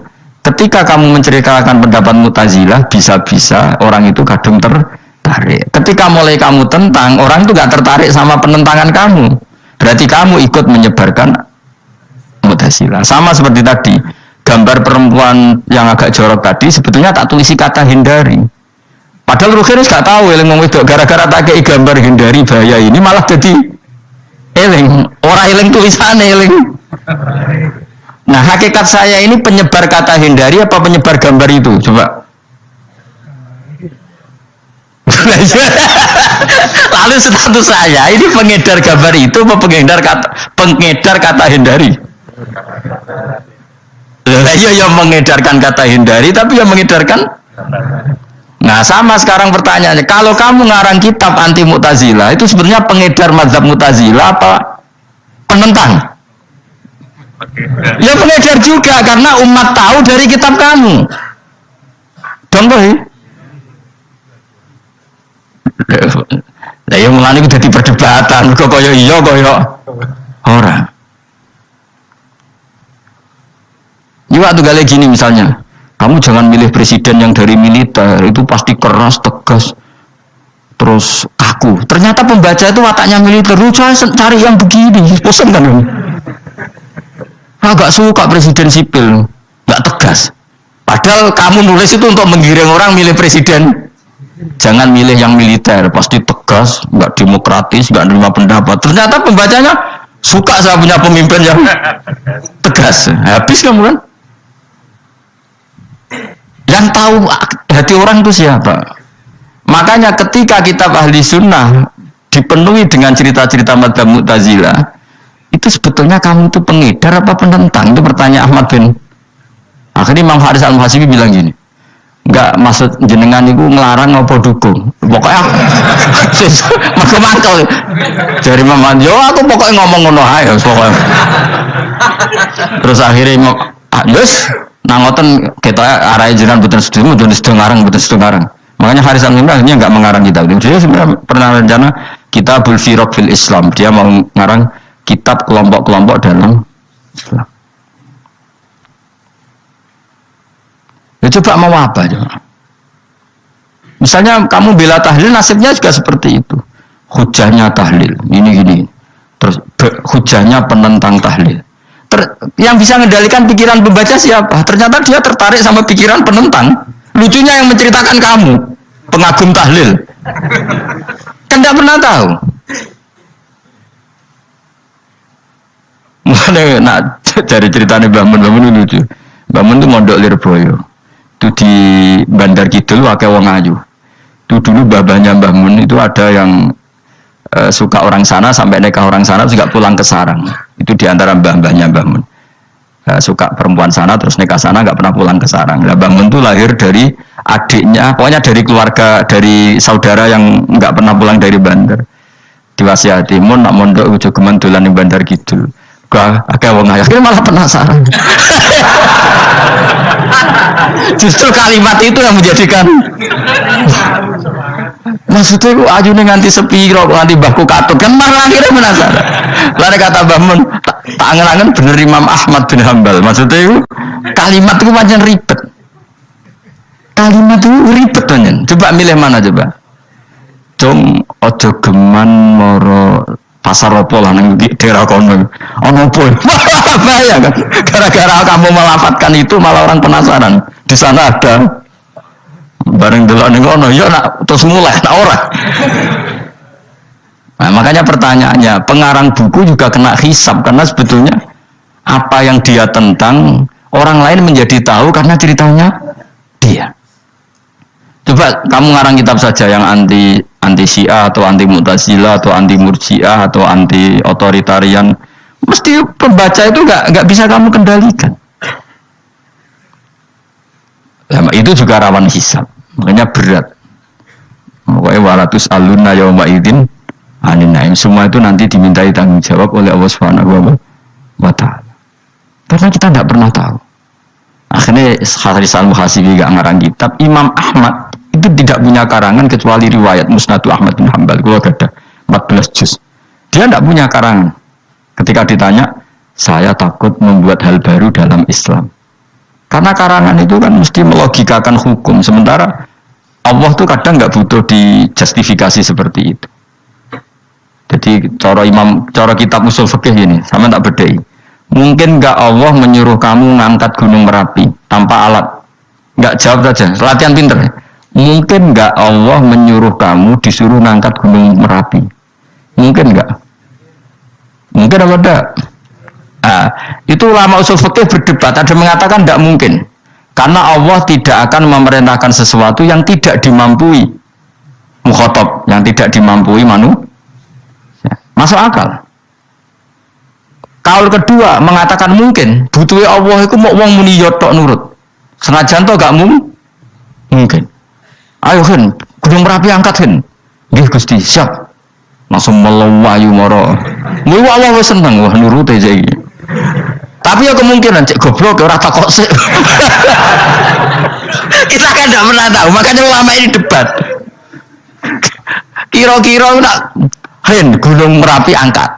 ketika kamu menceritakan pendapat Mu'tazilah, bisa-bisa orang itu kadung tertarik. tertarik. Ketika mulai kamu tentang, orang itu gak tertarik sama penentangan kamu. Berarti kamu ikut menyebarkan Mu'tazilah. Sama seperti tadi, gambar perempuan yang agak jorok tadi sebetulnya tak tulisi kata hindari. Padahal Ruhin gak tahu eling wong wedok gara-gara tak kei gambar hindari bahaya ini malah jadi eling. Orang eling tulisannya eling. Nah, hakikat saya ini penyebar kata hindari apa penyebar gambar itu? Coba. Lalu status saya ini pengedar gambar itu apa pengedar kata hindari? Iya yang mengedarkan kata hindari tapi yang mengedarkan. Nah, sama sekarang pertanyaannya, kalau kamu ngarang kitab anti Mu'tazilah itu sebenarnya pengedar mazhab Mu'tazilah apa penentang? Ya pengedar juga karena umat tahu dari kitab kamu. Contoh ya. Lah yang mulane udah perdebatan, kok koyo iya koyo ora. Ini waktu kali gini misalnya, kamu jangan milih presiden yang dari militer, itu pasti keras, tegas, terus kaku. Ternyata pembaca itu wataknya militer, lu cari yang begini, bosan kan? Agak suka presiden sipil, nggak tegas. Padahal kamu nulis itu untuk menggiring orang milih presiden. Jangan milih yang militer, pasti tegas, nggak demokratis, nggak nerima pendapat. Ternyata pembacanya suka saya punya pemimpin yang tegas. Habis kamu kan? Yang tahu hati orang itu siapa? Makanya ketika kitab Ahli Sunnah dipenuhi dengan cerita-cerita madzhab Mu'tazilah, itu sebetulnya kamu itu pengedar apa penentang? Itu pertanyaan Ahmad bin. Akhirnya Imam Haris Al-Muhasibi bilang gini, enggak maksud jenengan itu ngelarang apa dukung. Pokoknya mangkel dari Imam Haris, yo aku pokoknya ngomong ngono ae pokoknya. Terus akhirnya Imam Yus nangoten kita arah jenengan betul setuju, jadi sedang ngarang betul sedang ngarang. Makanya Haris Al-Muhasibi akhirnya enggak mengarang kitab itu. Dia sebenarnya pernah rencana Kitabul Firaq fil Islam. Dia mau ngarang kitab kelompok-kelompok dalam Islam. Ya coba mau apa coba? Misalnya kamu bela tahlil, nasibnya juga seperti itu. Hujahnya tahlil, ini. Terus hujahnya penentang tahlil. Yang bisa mengendalikan pikiran pembaca siapa? Ternyata dia tertarik sama pikiran penentang. Lucunya yang menceritakan kamu, pengagum tahlil. Kan tidak pernah tahu. Nah, dari ceritanya Mbah Mun lucu. Mbah Mun itu mondok Lirboyo. Itu di Bandar Kidul wakai wong ayu. Itu dulu babanya Mbah Mun itu ada yang suka orang sana sampai nikah orang sana juga pulang ke sarang. Itu diantara mbah-mbahnya Mbah Mun. Suka perempuan sana terus nikah sana nggak pernah pulang ke sarang. Nah, Mbah Mun itu lahir dari adiknya, pokoknya dari keluarga, dari saudara yang nggak pernah pulang dari Bandar. Diwasiati mun nak mondok ujo geman dolan di Bandar Kidul. Agak wong ayu akhirnya malah penasaran. Justru kalimat itu yang menjadikan maksudnya aku ajunya nganti sepiro nganti bahku katut kan malah akhirnya penasaran. Lalu kata Mbah Mun tak angen-angen bener Imam Ahmad bin Hambal. Maksudnya itu kalimat itu macam ribet. Kalimat itu ribet banget. Coba milih mana coba? Cung ojo geman moro pasar opo lah nang daerah kono. Ono opo? Bahaya kan. Gara-gara kamu melafatkan itu malah orang penasaran. Di sana ada bareng delok ning kono ya nak terus mulai nak ora. Nah, makanya pertanyaannya, pengarang buku juga kena hisab karena sebetulnya apa yang dia tentang orang lain menjadi tahu karena ceritanya dia. Coba kamu ngarang kitab saja yang anti Syiah atau anti Mu'tazilah atau anti Murji'ah atau anti otoritarian, mesti pembaca itu nggak bisa kamu kendalikan. Nah, itu juga rawan hisab, makanya berat. Pokoknya walatus alunna yauma idzin anin naim, semua itu nanti dimintai tanggung jawab oleh Allah Subhanahu wa taala. Karena kita tidak pernah tahu. Akhirnya Haris Al-Muhasibi gak ngarang kitab. Imam Ahmad itu tidak punya karangan kecuali riwayat Musnadu Ahmad bin Hambal. Gua ada 14 juz. Dia tidak punya karangan. Ketika ditanya, saya takut membuat hal baru dalam Islam. Karena karangan itu kan mesti melogikakan hukum. Sementara Allah tuh kadang nggak butuh dijustifikasi seperti itu. Jadi cara kitab usul fikih gini, sama tak bedai. Mungkin nggak Allah menyuruh kamu ngangkat gunung Merapi tanpa alat? Nggak, jawab saja, latihan pinter. Mungkin nggak Allah menyuruh kamu disuruh ngangkat gunung Merapi? Mungkin nggak? Mungkin apa enggak? Nah, itu ulama usul fikih berdebat. Ada mengatakan tidak mungkin, karena Allah tidak akan memerintahkan sesuatu yang tidak dimampui mukhatab, yang tidak dimampui manusia. Masuk akal. Kaul kedua mengatakan mungkin, butuhe Allah itu mau wong muni yo tok nurut. Senajan to gak mungkin. Ayo kan, gunung Merapi angkat kan. Nggih Gusti, siap. Langsung melewayu moro. Mulu Allah wis seneng wah nurut aja iki. Tapi ya kemungkinan cek goblok ora takok sik. Kita kan tidak pernah tahu, makanya ulama ini debat. Kira-kira nak gunung Merapi angkat.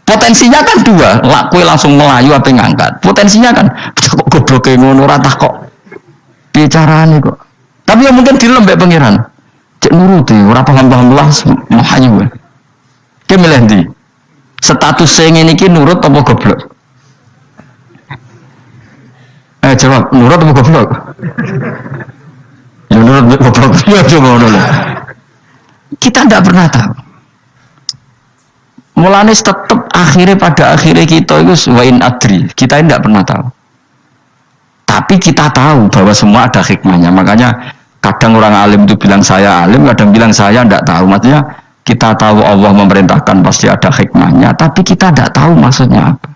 Potensinya kan dua, kue langsung melayu apa ngangkat. Potensinya kan kok goblok ngono ora tak kok bicarane kok. Tapi ya mungkin dilembek pangeran. Cek nuruti ora paham-paham lah melayu. Ki milih ndi? Status sing ngene iki nurut apa goblok? Jawab, nurut apa goblok? Ya nurut goblok. Ya coba ngono. Kita tidak pernah tahu. Mulane tetap pada akhirnya kita itu wain adri, kita tidak pernah tahu. Tapi kita tahu bahwa semua ada hikmahnya. Makanya kadang orang alim itu bilang saya alim, kadang bilang saya tidak tahu. Maksudnya kita tahu Allah memerintahkan pasti ada hikmahnya, tapi kita tidak tahu maksudnya apa.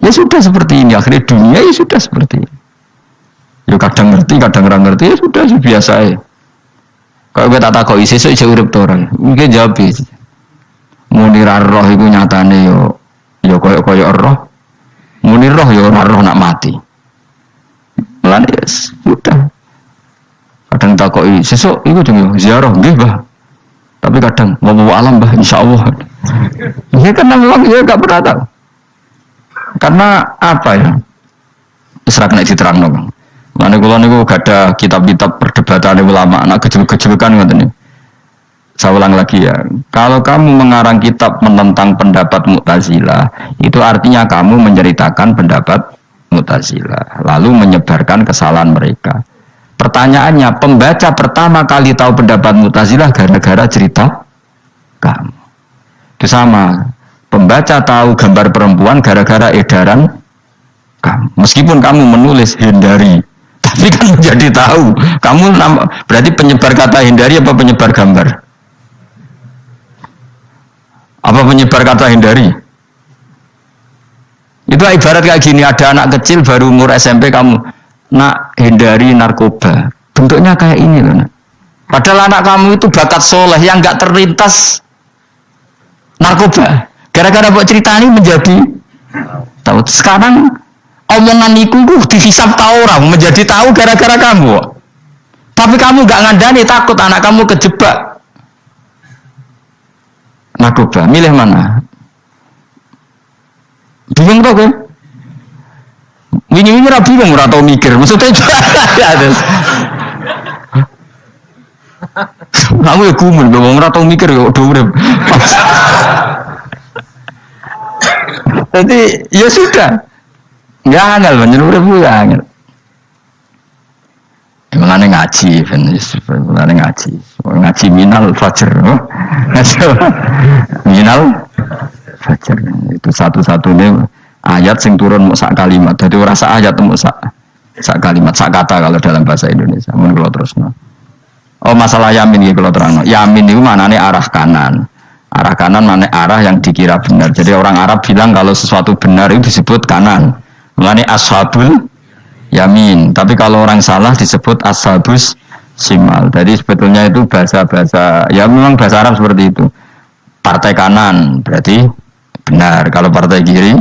Ya sudah seperti ini, akhirnya dunia ya sudah seperti ini. Ya kadang ngerti, kadang orang ngerti, ya sudah biasa ya. Kalau kita tak tahu isi saya urip orang, mungkin jawab sih. Munir roh itu nyatane yo koyo roh. Munir roh yo roh nak mati. Lan yes, sudah. Kadang takoki sesuk iku jenenge ziarah nggih, Mbah. Tapi kadang mau alam, Mbah, insyaallah. Ya karena memang ya enggak pernah tahu. Karena apa ya? Wis ra kena diterangno, Bang. Lan kula niku gadah kitab-kitab perdebatan ulama, anak kecil-kecilan ngoten niku. Saya ulang lagi ya, kalau kamu mengarang kitab menentang pendapat Mu'tazilah, itu artinya kamu menceritakan pendapat Mu'tazilah, lalu menyebarkan kesalahan mereka. Pertanyaannya, pembaca pertama kali tahu pendapat Mu'tazilah gara-gara cerita kamu. Itu sama, pembaca tahu gambar perempuan gara-gara edaran kamu. Meskipun kamu menulis hindari, tapi kan menjadi tahu. Kamu berarti penyebar kata hindari apa penyebar gambar? Apa penyebar kata hindari? Itu ibarat kayak gini, ada anak kecil baru umur SMP, kamu nak hindari narkoba. Bentuknya kayak ini loh. Nak. Padahal anak kamu itu bakat soleh yang nggak terlintas narkoba. Gara-gara buat cerita ini menjadi tahu. Sekarang omongan itu dihisap tahu orang menjadi tahu gara-gara kamu. Tapi kamu nggak ngandani, takut anak kamu kejebak narkoba, milih mana? Bingung tau kan? Wingi-wingi rapi bingung, tau mikir. Maksudnya kamu ya kumul, bingung tau mikir ya udah urip. Jadi ya sudah, nggak angel, banyak urip ya angel. Mengenai ngaji, mengenai ngaji minal fajar, minal fajar itu satu-satunya ayat sing turun sak kalimat. Jadi rasa ayat temu sak kalimat, sak kata kalau dalam bahasa Indonesia. Mun kalau terus oh masalah yamin ya kalau terang. Yamin itu maknanya arah kanan. Arah kanan mana arah yang dikira benar. Jadi orang Arab bilang kalau sesuatu benar itu disebut kanan. Mengenai ashabul yamin, tapi kalau orang salah disebut ashabus simal. Jadi sebetulnya itu bahasa-bahasa, ya memang bahasa Arab seperti itu. Partai kanan berarti benar, kalau partai kiri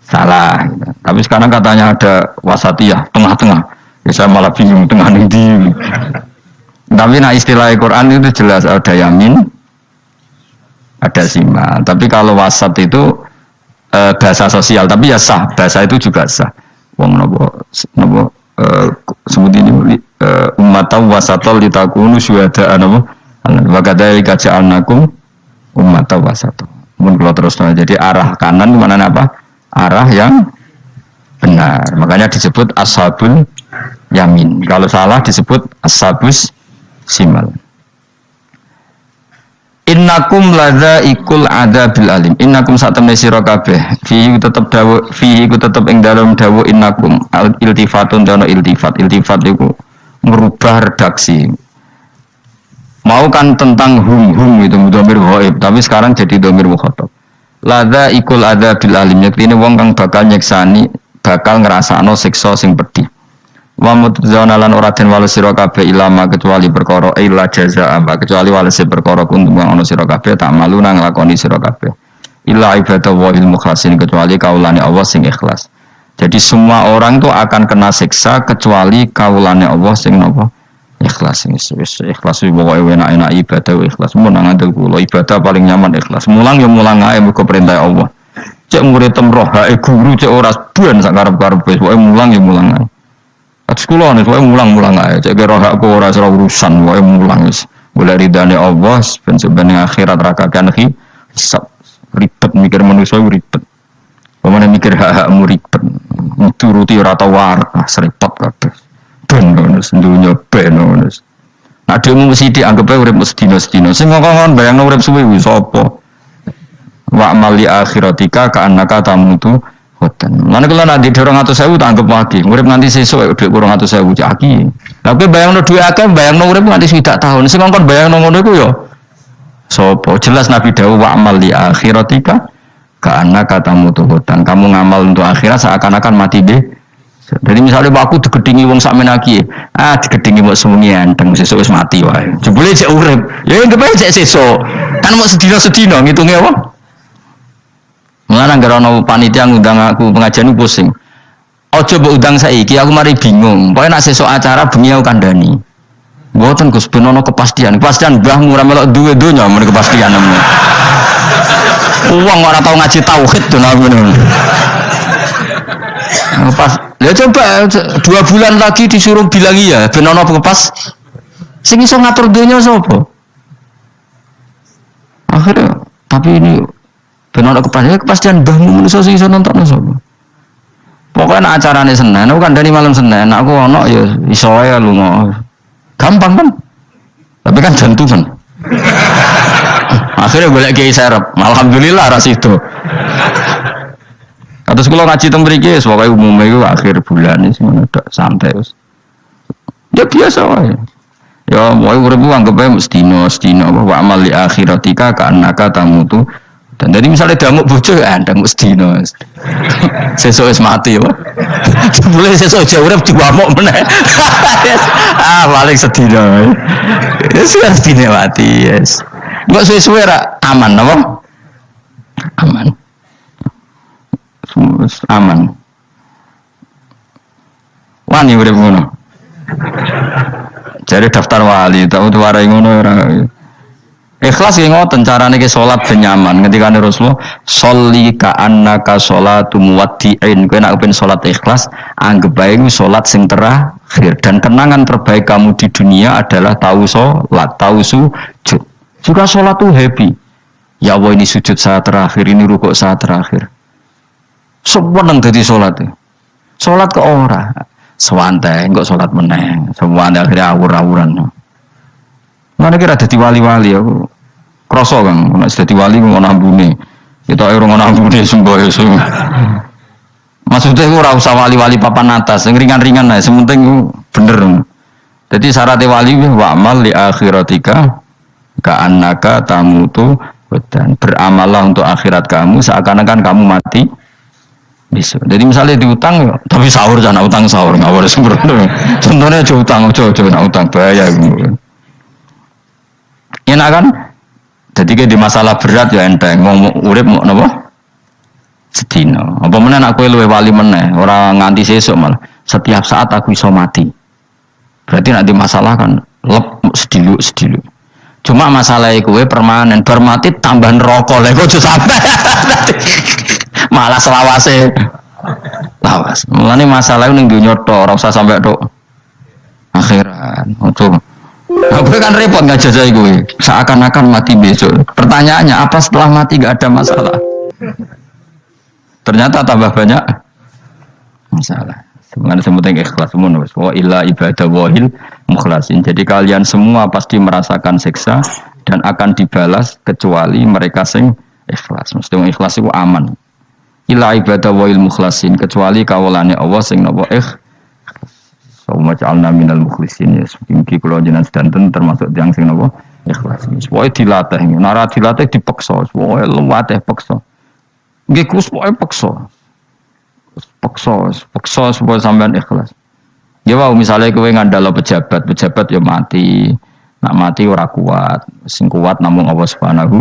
salah. Tapi sekarang katanya ada wasatiyah, tengah-tengah. Ya saya malah bingung tengah ini. Tapi nah istilah Quran itu jelas ada yamin, ada simal. Tapi kalau wasat itu bahasa sosial, tapi ya sah, bahasa itu juga sah. Wong nopo sebut ini umat ummatan wasatan litakunu syuhada'a wa kadzalika ja'alnakum ummatan wasatan. Mun kula terusno, jadi arah kanan mana apa? Arah yang benar. Makanya disebut ashabul yamin. Kalau salah disebut ashabus simal. Innakum ladzaikul adabil alim. Innakum satamne sira kabeh. Fihi tetep dawuh, fihi ku tetep ing dalem dawuh innakum. Iltifatun dana iltifat. Iltifat iku merubah redaksi. Mau kan tentang hum itu dhamir ghaib, tapi sekarang jadi dhamir mukhatab. Ladzaikul adabil alim. Yektine wong kang bakal nyeksani, bakal ngrasakno siksa sing pedhi. Wa mutzauna lan ora den wales sira kabeh ilama kecuali perkara illa jazaa kecuali wales perkara kuntung ana sira kabeh tak malu nang lakoni sira kabeh illa ibadah wa ilmu khlasin kecuali kaulane Allah sing ikhlas. Jadi semua orang itu akan kena siksa kecuali kaulane Allah sing napa ikhlas. Wis ikhlas pokoke enak-enak ibadah ikhlas mun nang andel kula ibadah paling nyaman ikhlas mulang ya mulang ae mergo perintah Allah cek murid temroh hae guru cek ora buan sak karep-karepe pokoke mulang ya mulang ae. Sekolah nih, saya mulang aja. Cek kira aku ora serah urusan, saya mulang is. Boleh ridane Allah, sebenarnya akhirat rakakan hisab ribet mikir manusia ribet. Pemana mikir hak-hakmu ribet, turuti rata warna serempet kabeh. Ben nus, dunia ben nus. Nah dia mesti dianggap urip sedina-sedina. Sing ngomong bayangno urip suwe wis apa? Wa amali akhiratika ka annaka tamutu. Mana kalau nanti 200.000 tak anggap lagi, urip nganti sesuk duit 200.000 caki. Tapi bayangno duit akeh, bayangno urip nganti 7 tahun. Sing ngongkon bayangno ngono iku ya. Sopo jelas Nabi dawuh wa amal li akhiratika ka annaka tamutu hutang. Kamu ngamal untuk akhirat seakan-akan mati deh. Jadi misalnya aku digedingi wong sak menaki, digedingi mbok semungi enteng sesuk wis mati wae. Jebule cek urip. Ya anggap ae cek sesuk. Kan mau sedina-sedina ngitunge apa? Mulane anggere ana panitia ngundang aku pengajian pusing. Aja mbok undang saiki, aku mari bingung. Pokoke nek sesuk acara bengi aku kandhani. Mboten Gus ben ana kepastian. Kepastian mbahmu ora melok duwe donya men kepastian nemu. Wong ora tau ngaji tauhid to ngono. Pas, ya coba 2 bulan lagi disuruh bilang iya, ben ana kepas. Sing iso ngatur donya sapa? Akhirnya, tapi ini benar kepastian mbahmu manusia sing iso nonton sapa. Pokoke nek acarane Senin, aku kandhani malam Senin, aku ono ya iso ae lunga. Gampang kan? Tapi kan jantungan. Akhirnya golek kiai serep. Alhamdulillah ras itu. Kados kula ngaji teng mriki wis pokoke umume iku akhir bulan iki ngono tok santai wis. Ya biasa wae. Ya wae urip anggap ae sedina wa amal li akhiratika ka annaka tamutu. Dan jadi misalnya damuk bojo ya ndang sedina. Sesuk wis mati wae. Boleh sesuk aja urip diwamuk meneh. Paling sedina. Wis sedina mati, yes. Mbok suwe-suwe ra aman apa? Aman. Aman. Wani urip ngono. Jadi daftar wali, tau warai ngono ora. Ikhlas ki ngoten carane ki salat ben nyaman. Ketika Rasulullah sholli ka annaka sholatu muwaddi'in. Kowe nek pengen salat ikhlas, anggap bae ku salat sing terakhir dan kenangan terbaik kamu di dunia adalah tahu salat, tahu sujud. Juga salat tuh happy. Ya Allah ini sujud saat terakhir, ini rukuk saat terakhir. Seneng dadi salat. Salat ke ora. Sewantai kok salat meneh. Sewantai akhirnya awur-awuran. Mana kira dadi wali-wali aku. Krasa Kang, nek dadi wali ngono ambune. Kita ora ngono ambune semboyo sing. Maksudnya ora usah wali-wali papan atas, sing ringan-ringan ae, sementing bener. Jadi syarat wali wa amal li akhiratika ka annaka tamutu dan beramallah untuk akhirat kamu seakan-akan kamu mati. Bisa. Jadi misalnya diutang, tapi sahur jangan utang sahur, nggak boleh sembrono. Contohnya aja utang, aja nak utang bahaya. Enak kan? Jadi kayak di masalah berat ya enteng. Mau urip mau napa? Sedina. Apa mana nak kue luwe wali meneh? Orang nganti sesuk malah. Setiap saat aku iso mati. Berarti nak di masalah kan lep sedilu. Cuma masalah kue permanen. Bermati tambahan rokok lek ojo sampai. Malah selawase lawas. Mulane masalah ning donya tok ora usah sampai tok akhirat. jajan. Untuk gue kan repot nggak jajai gue. Seakan-akan mati besok. Pertanyaannya apa setelah mati nggak ada masalah? Ternyata tambah banyak masalah. Sebenarnya semuanya ikhlas semua. Wa illa ibadah wahil mukhlasin. Jadi kalian semua pasti merasakan siksa dan akan dibalas kecuali mereka sing ikhlas. Mesti ikhlas itu aman. Illa ibadah wahil mukhlasin kecuali kawulane Allah sing napa Suma ja'alna minal mukhlisin ya. Mungkin kalau jenengan sedanten termasuk yang sing napa ikhlas. Pokoke dilatih, nara dilatih dipaksa, pokoke luwateh paksa. Nggih Gus pokoke paksa supaya sampean ikhlas. Ya wow, misalnya kowe ngandalo pejabat ya mati. Nak mati ora kuat, sing kuat namung Allah Subhanahu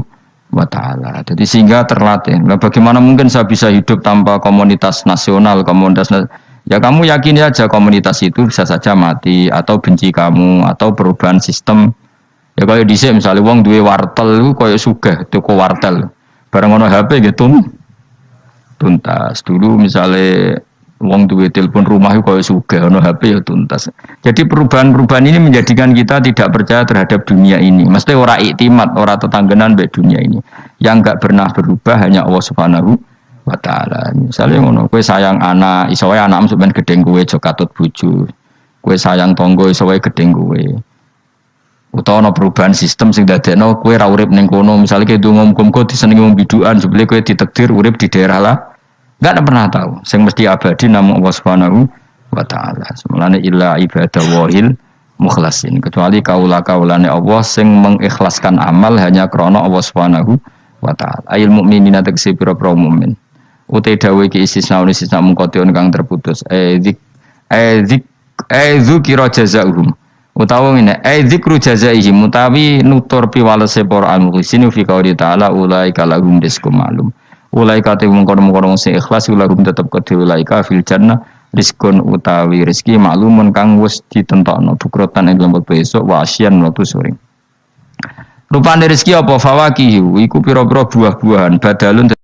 wa taala. Jadi sehingga terlatih. Nah, bagaimana mungkin saya bisa hidup tanpa komunitas nasional, ya kamu yakini aja komunitas itu bisa saja mati atau benci kamu atau perubahan sistem. Ya kayak dhisik misalnya wong duwe wartel iku koyo sugih tuku wartel. Bareng ono HP gitu tuntas. Dulu misalnya wong duwe telepon rumah itu koyo sugih ono HP ya tuntas. Jadi perubahan-perubahan ini menjadikan kita tidak percaya terhadap dunia ini. Mesti ora iktimat, ora tetanggenan mbek dunia ini. Yang enggak pernah berubah hanya Allah Subhanahu wa taala. Misalnya ngono, kowe sayang anak, iso wae anakmu sampeyan gedeng kowe aja katut bojo. Kowe sayang tangga iso wae gedeng kowe. Utawa ana perubahan sistem sing dadekno kowe ra urip ning kono, misale kowe ndonga-ndonga disenengi wong bidukan, sebele kowe ditakdir urip di daerah lah. Enggak pernah tahu. Sing mesti abadi namung Allah Subhanahu wa taala. Semulane illa ibadah wahil mukhlasin. Kecuali kaula-kaulane Allah sing mengikhlaskan amal hanya krana Allah Subhanahu wa taala. Ayil mukminina tegese pira-pira mukmin. Utai dawe ki istisna mungkotion kang terputus. Dzikra jazaahum. Utawa ngene, dzikru jazaihim mutawi nutur piwalese para al-mukhlisin fi qouli ta'ala ulaika lahum rizqum ma'lum. Ulaika te mungkon-mungkon sing ikhlas lahum tetep kedhe ulaika fil jannah rizqun utawi rezeki maklumun kang wis ditentokno bukrotan ing lembut besok wa asyan wektu sore. Rupane rezeki apa fawakih iku pira-pira buah-buahan badalun